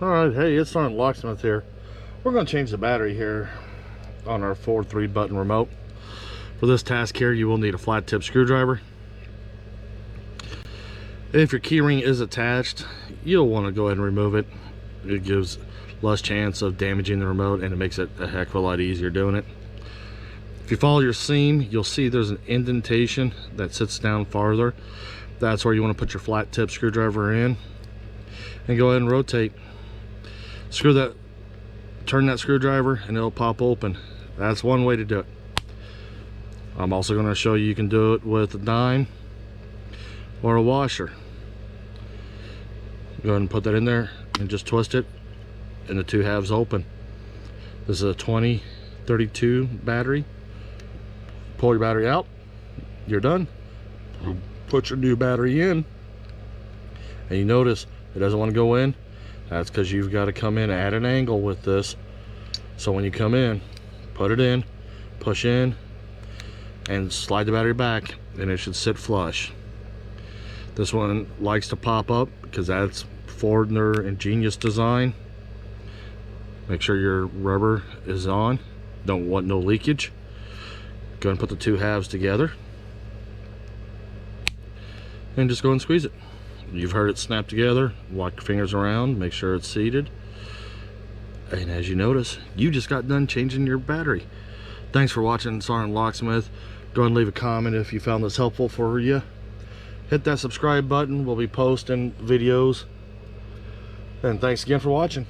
Alright, hey, it's SgtLocksmith here. We're going to change the battery here on our 4-3 button remote. For this task here, you will need a flat tip screwdriver. If your keyring is attached, you'll want to go ahead and remove it. It gives less chance of damaging the remote, and it makes it a heck of a lot easier doing it. If you follow your seam, you'll see there's an indentation that sits down farther. That's where you want to put your flat tip screwdriver in, and go ahead and rotate. Turn that screwdriver and it'll pop open. That's one way to do it. I'm also going to show you can do it with a dime or a washer. Go ahead and put that in there and just twist it, and the two halves open. This is a 2032 battery. Pull your battery out, you're done. Put your new battery in, and you notice it doesn't want to go in. That's because you've got to come in at an angle with this. So when you come in, put it in, push in, and slide the battery back, and it should sit flush. This one likes to pop up because that's Ford and their ingenious design. Make sure your rubber is on. Don't want no leakage. Go ahead and put the two halves together, and just go and squeeze it. You've heard it snap together. Walk your fingers around, make sure it's seated, and as you notice, you just got done changing your battery. Thanks for watching SgtLocksmith. Go ahead and leave a comment if you found this helpful for you. Hit that subscribe button. We'll be posting videos, and thanks again for watching.